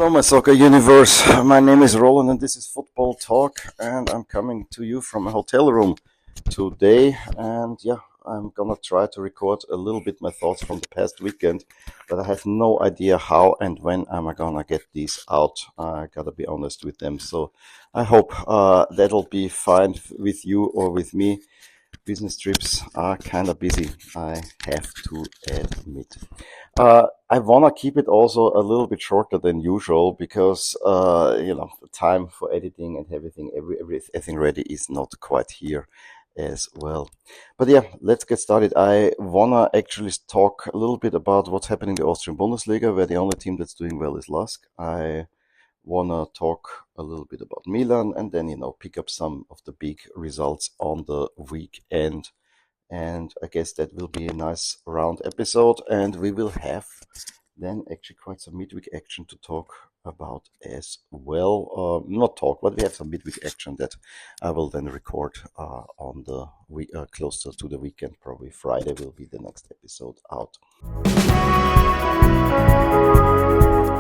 Hello, my soccer universe. My name is Roland, and this is Football Talk, and I'm coming to you from a hotel room today. And yeah, I'm gonna try to record a little bit my thoughts from the past weekend, but I have no idea how and when I'm gonna get these out. I gotta be honest with them. So I hope that'll be fine with you or with me. Business trips are kind of busy, I have to admit. I wanna keep it also a little bit shorter than usual because the time for editing and everything ready is not quite here as well. But yeah, let's get started. I wanna actually talk a little bit about what's happening in the Austrian Bundesliga, where the only team that's doing well is LASK. I wanna talk a little bit about Milan and then pick up some of the big results on the weekend. And I guess that will be a nice round episode, and we will have then actually quite some midweek action to talk about as well. Not talk, but we have some midweek action that I will then record on the week closer to the weekend. Probably Friday will be the next episode out.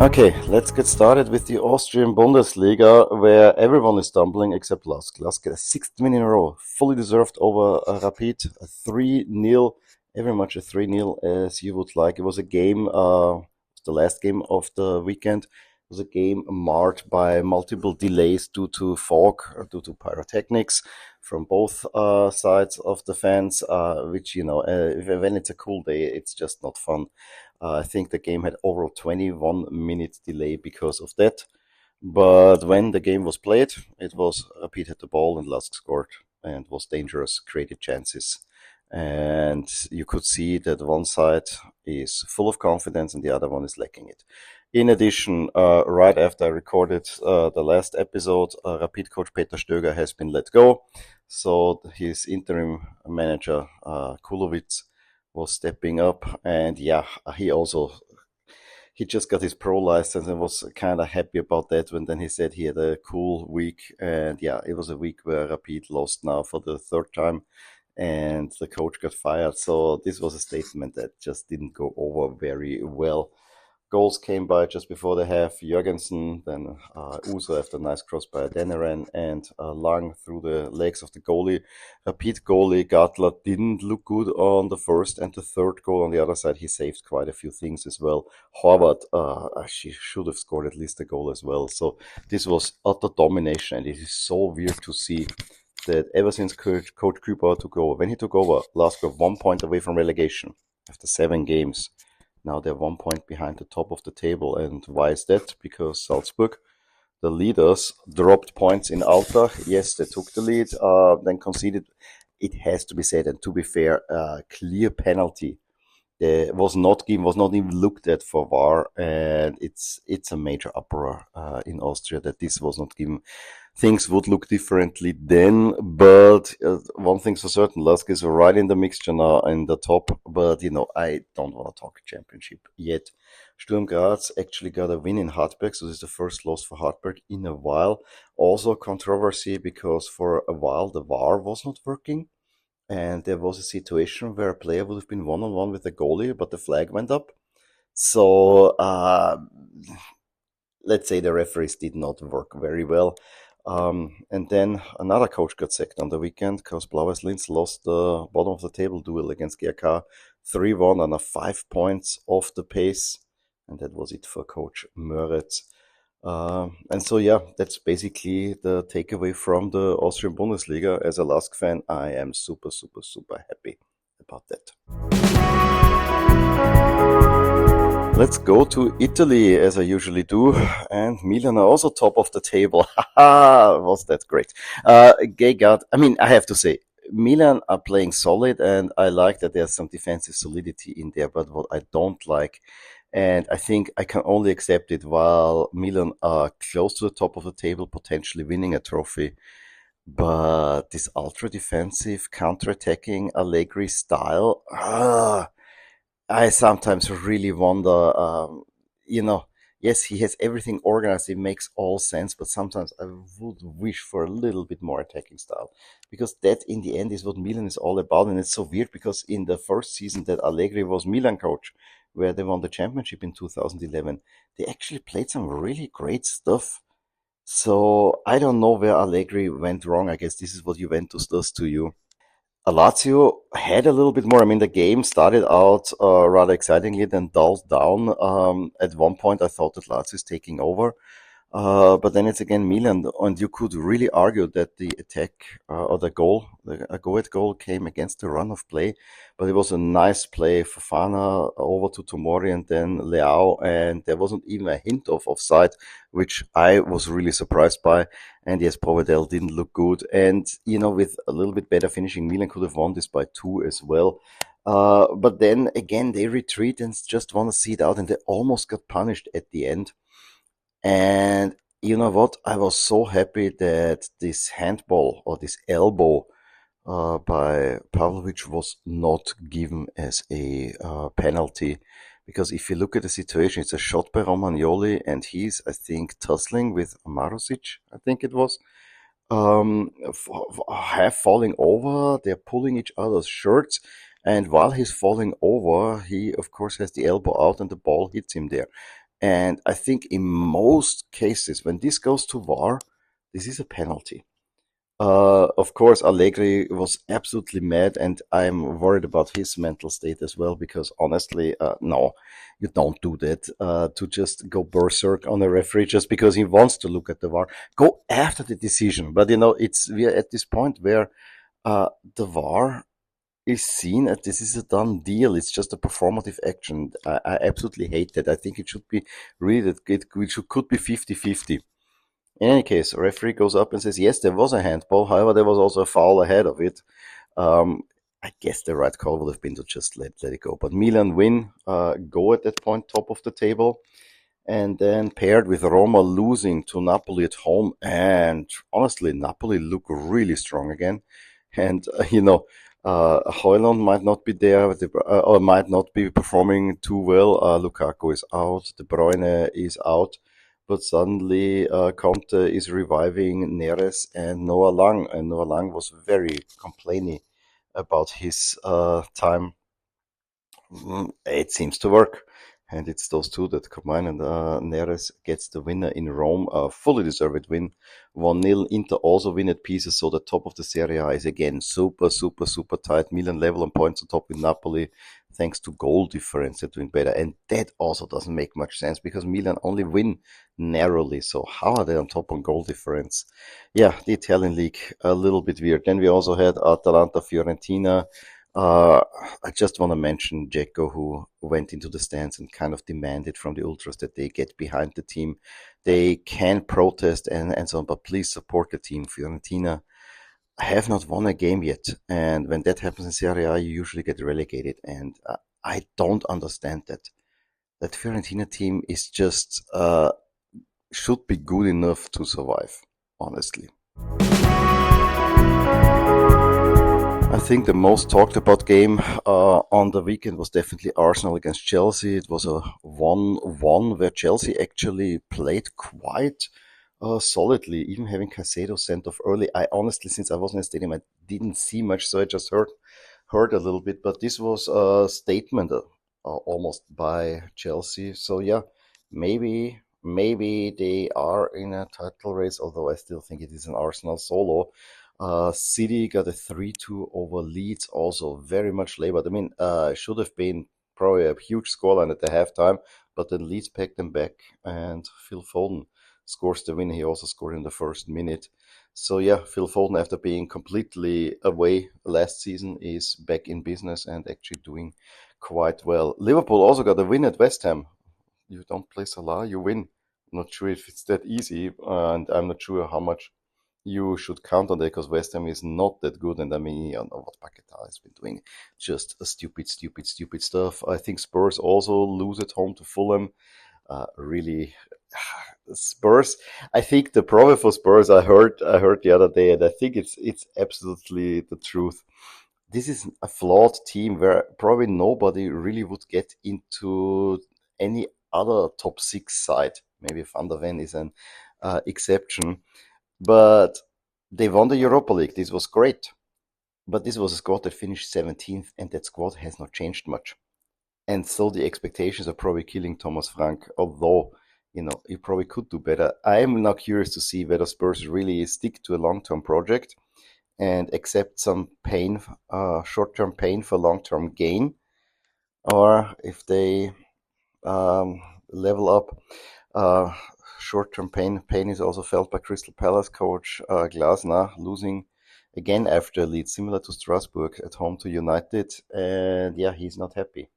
Okay, let's get started with the Austrian Bundesliga, where everyone is stumbling except LASK. LASK get a sixth win in a row, fully deserved over Rapid, a 3-0, very much a 3-0 as you would like. It was a game, the last game of the weekend. It was a game marred by multiple delays due to fog, due to pyrotechnics from both sides of the fans, which, when it's a cool day, it's just not fun. I think the game had overall 21 minutes delay because of that. But when the game was played, it was Rapid had the ball and LASK scored and was dangerous, created chances. And you could see that one side is full of confidence and the other one is lacking it. In addition, right after I recorded the last episode, Rapid coach Peter Stöger has been let go. So his interim manager, Pavlović, was stepping up, and yeah, he just got his pro license and was kind of happy about that when then he said he had a cool week. And yeah, it was a week where Rapid lost now for the third time and the coach got fired. So this was a statement that just didn't go over very well. Goals came by just before the half. Jørgensen, then Uso after a nice cross by Deniran, and Leão through the legs of the goalie. Rapid goalie Gartler didn't look good on the first and the third goal. On the other side, he saved quite a few things as well. Horvath, she should have scored at least a goal as well. So this was utter domination, and it is so weird to see that ever since Coach Küper took over, when he took over, LASK were 1 point away from relegation after 7 games. Now they're 1 point behind the top of the table. And why is that? Because Salzburg, the leaders, dropped points in Altach. Yes, they took the lead, then conceded. It has to be said, and to be fair, clear penalty. Was not even looked at for VAR, and it's a major uproar in Austria that this was not given. Things would look differently then, but one thing's for certain, LASK is right in the mixture now in the top, but I don't want to talk championship yet. Sturm Graz actually got a win in Hartberg, so this is the first loss for Hartberg in a while. Also controversy because for a while the VAR was not working, and there was a situation where a player would have been one-on-one with the goalie, but the flag went up. So let's say the referees did not work very well. And then another coach got sacked on the weekend because Blau-Weiß Linz lost the bottom of the table duel against GRK 3-1 and 5 points off the pace. And that was it for Coach Moritz. And so, yeah, that's basically the takeaway from the Austrian Bundesliga. As a LASK fan, I am super, super, super happy about that. Let's go to Italy, as I usually do, and Milan are also top of the table. Haha, was that great? I have to say, Milan are playing solid, and I like that there's some defensive solidity in there, but what I don't like, and I think I can only accept it while Milan are close to the top of the table, potentially winning a trophy, but this ultra-defensive, counter-attacking Allegri style, I sometimes really wonder, yes, he has everything organized. It makes all sense, but sometimes I would wish for a little bit more attacking style, because that in the end is what Milan is all about. And it's so weird because in the first season that Allegri was Milan coach, where they won the championship in 2011. They actually played some really great stuff. So I don't know where Allegri went wrong. I guess this is what Juventus does to you. Lazio had a little bit more. I mean, the game started out rather excitingly, then dulled down. At one point, I thought that Lazio is taking over. But then it's again Milan, and you could really argue that the attack or the goal, a go-at goal came against the run of play. But it was a nice play. Fofana over to Tomori and then Leão, and there wasn't even a hint of offside, which I was really surprised by. And yes, Provedel didn't look good. And, with a little bit better finishing, Milan could have won this by 2 as well. But then again, they retreat and just want to see it out, and they almost got punished at the end. And you know what? I was so happy that this handball or this elbow by Pavlović was not given as a penalty. Because if you look at the situation, it's a shot by Romagnoli, and he's, I think, tussling with Marusic, I think it was. Half falling over, they're pulling each other's shirts, and while he's falling over, he, of course, has the elbow out and the ball hits him there. And I think in most cases, when this goes to VAR, this is a penalty. Of course, Allegri was absolutely mad, and I'm worried about his mental state as well, because honestly, no, you don't do that to just go berserk on a referee just because he wants to look at the VAR. Go after the decision. But we are at this point where the VAR is seen as this is a done deal. It's just a performative action. I absolutely hate that. I think it should be really that could be 50-50. In any case, a referee goes up and says, yes, there was a handball. However, there was also a foul ahead of it. Um, I guess the right call would have been to just let it go. But Milan win, go at that point, top of the table. And then paired with Roma losing to Napoli at home. And honestly, Napoli look really strong again. And, Højlund might not be there, or might not be performing too well. Lukaku is out. De Bruyne is out. But suddenly, Conte is reviving Neres and Noah Lang. And Noah Lang was very complaining about his time. It seems to work. And it's those two that combine, and Neres gets the winner in Rome, a fully deserved win. 1-0. Inter also win at pieces, so the top of the Serie A is again super, super, super tight. Milan level on points on top with Napoli, thanks to goal difference. They're doing better. And that also doesn't make much sense because Milan only win narrowly. So how are they on top on goal difference? Yeah, the Italian league, a little bit weird. Then we also had Atalanta Fiorentina. Uh, I just want to mention Dzeko, who went into the stands and kind of demanded from the ultras that they get behind the team. They can protest and so on, but please support the team. Fiorentina have not won a game yet, and when that happens in Serie A, you usually get relegated. And I don't understand that. That Fiorentina team is just should be good enough to survive, honestly. I think the most talked about game on the weekend was definitely Arsenal against Chelsea. It was a 1-1 where Chelsea actually played quite solidly, even having Caicedo sent off early. I honestly, since I was in the stadium, I didn't see much, so I just heard a little bit. But this was a statement almost by Chelsea. So yeah, maybe they are in a title race, although I still think it is an Arsenal solo. City got a 3-2 over Leeds, also very much labored. I mean, should have been probably a huge scoreline at the halftime, but then Leeds packed them back, and Phil Foden scores the win. He also scored in the first minute. So yeah, Phil Foden, after being completely away last season, is back in business and actually doing quite well. Liverpool also got a win at West Ham. You don't play Salah, you win. Not sure if it's that easy, and I'm not sure how much you should count on that because West Ham is not that good. And I mean, you know what Paquetá has been doing. Just a stupid stuff. I think Spurs also lose at home to Fulham. Really, Spurs. I think the problem for Spurs, I heard the other day, and I think it's absolutely the truth. This is a flawed team where probably nobody really would get into any other top six side. Maybe Van der Ven is an exception, but they won the Europa League. This was great. But this was a squad that finished 17th, and that squad has not changed much. And so the expectations are probably killing Thomas Frank, although, he probably could do better. I am now curious to see whether Spurs really stick to a long-term project and accept some pain, short-term pain for long-term gain, or if they um, level up. Uh, Short-term pain is also felt by Crystal Palace coach Glasner, losing again after a lead, similar to Strasbourg at home to United. And yeah, he's not happy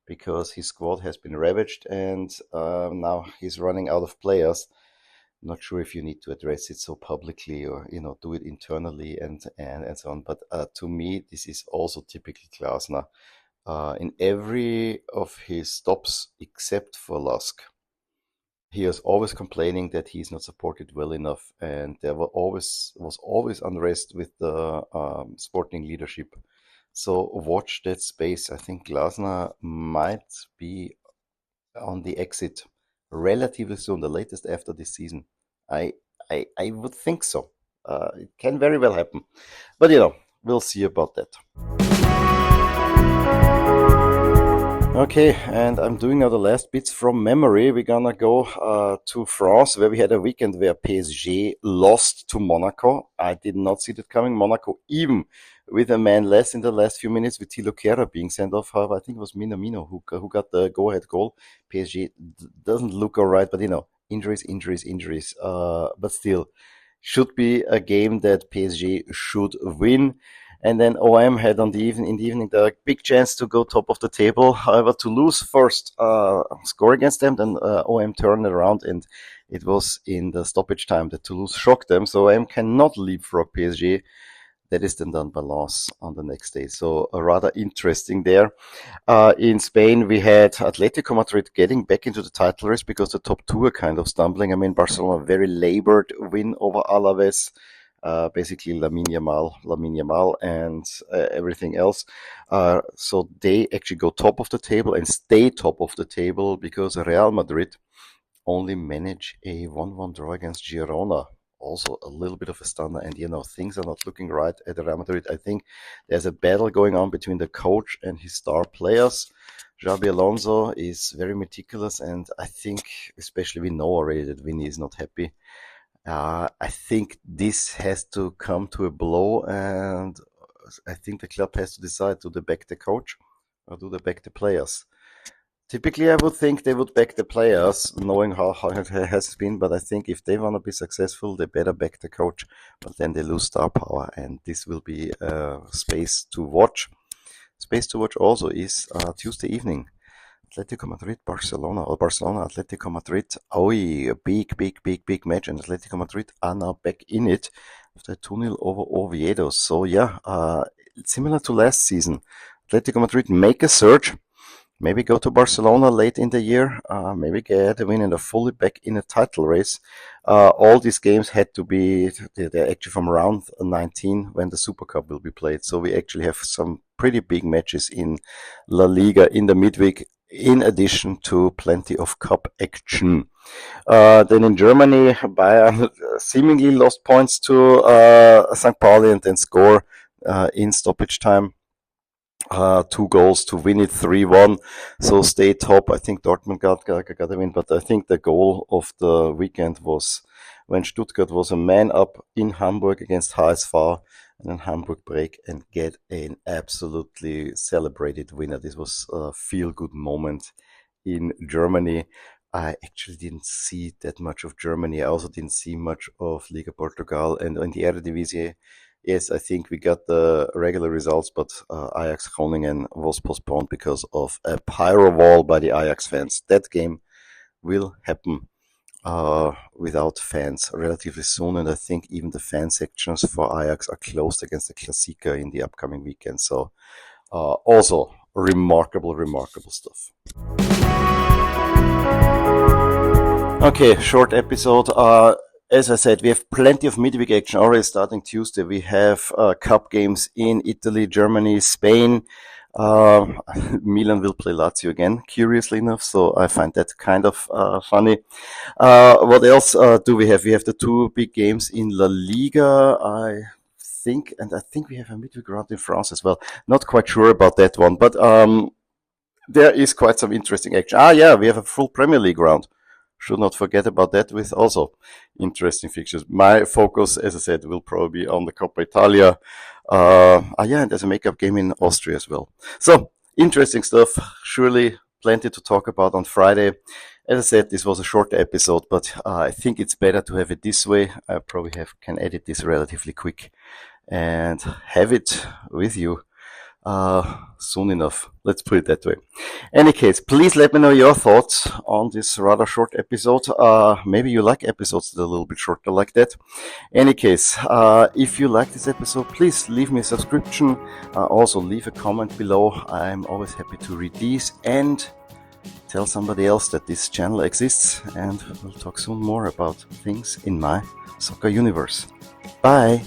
because his squad has been ravaged and now he's running out of players. Not sure if you need to address it so publicly or do it internally and so on. But to me, this is also typically Glasner. In every of his stops except for LASK, he is always complaining that he's not supported well enough, and there was always unrest with the sporting leadership. So watch that space. I think Glasner might be on the exit relatively soon, the latest after this season. I I would think so. It can very well happen, but we'll see about that. Okay, and I'm doing now the last bits from memory. We're gonna go to France, where we had a weekend where PSG lost to Monaco. I did not see that coming. Monaco, even with a man less in the last few minutes, with Thilo Kehrer being sent off. However, I think it was Minamino who got the go-ahead goal. PSG doesn't look all right, but injuries. But still, should be a game that PSG should win. And then OM had in the evening the big chance to go top of the table. However, Toulouse first score against them, then OM turned around, and it was in the stoppage time that Toulouse shocked them. So OM cannot leapfrog PSG. That is then done by Lens on the next day. So rather interesting there. In Spain, we had Atletico Madrid getting back into the title race because the top two are kind of stumbling. I mean, Barcelona, very labored win over Alaves. Basically Lamine Yamal, and everything else. So they actually go top of the table and stay top of the table because Real Madrid only manage a 1-1 draw against Girona. Also a little bit of a stunner, and things are not looking right at Real Madrid. I think there's a battle going on between the coach and his star players. Xabi Alonso is very meticulous, and I think, especially we know already that Vinny is not happy. I think this has to come to a blow, and I think the club has to decide, do they back the coach or do they back the players? Typically, I would think they would back the players, knowing how it has been, but I think if they want to be successful, they better back the coach, but then they lose star power, and this will be space to watch. Space to watch also is Tuesday evening. Atletico Madrid, Barcelona, or Barcelona, Atletico Madrid. Oh, a big match, and Atletico Madrid are now back in it after 2-0 over Oviedo. So yeah, similar to last season, Atletico Madrid make a surge, maybe go to Barcelona late in the year, maybe get a win and are fully back in a title race. All these games had to be, they're actually from round 19 when the Super Cup will be played. So we actually have some pretty big matches in La Liga in the midweek, in addition to plenty of cup action. Then in Germany, Bayern seemingly lost points to St. Pauli and then score in stoppage time. 2 goals to win it 3-1. So stay top. I think Dortmund got a win, but I think the goal of the weekend was when Stuttgart was a man up in Hamburg against HSV, and then Hamburg break and get an absolutely celebrated winner. This was a feel-good moment in Germany. I actually didn't see that much of Germany. I also didn't see much of Liga Portugal, and in the Eredivisie, yes, I think we got the regular results, but Ajax Groningen was postponed because of a pyro wall by the Ajax fans. That game will happen without fans relatively soon, and I think even the fan sections for Ajax are closed against the Klassiker in the upcoming weekend. So also remarkable stuff. Okay, short episode. As I said, we have plenty of midweek action already starting Tuesday. We have cup games in Italy, Germany, Spain. Milan will play Lazio again, curiously enough, so I find that kind of funny. What else do we have? We have the 2 big games in La Liga, I think we have a midweek round in France as well. Not quite sure about that one, but there is quite some interesting action. Yeah, we have a full Premier League round. Should not forget about that with also interesting fixtures. My focus, as I said, will probably be on the Coppa Italia. Yeah, and there's a makeup game in Austria as well. So, interesting stuff. Surely plenty to talk about on Friday. As I said, this was a short episode, but I think it's better to have it this way. I probably can edit this relatively quick and have it with you soon enough. Let's put it that way. Any case, please let me know your thoughts on this rather short episode. Maybe you like episodes that are a little bit shorter like that. Any case, if you like this episode, please leave me a subscription. Also, leave a comment below. I'm always happy to read these, and tell somebody else that this channel exists, and we'll talk soon more about things in my soccer universe. Bye!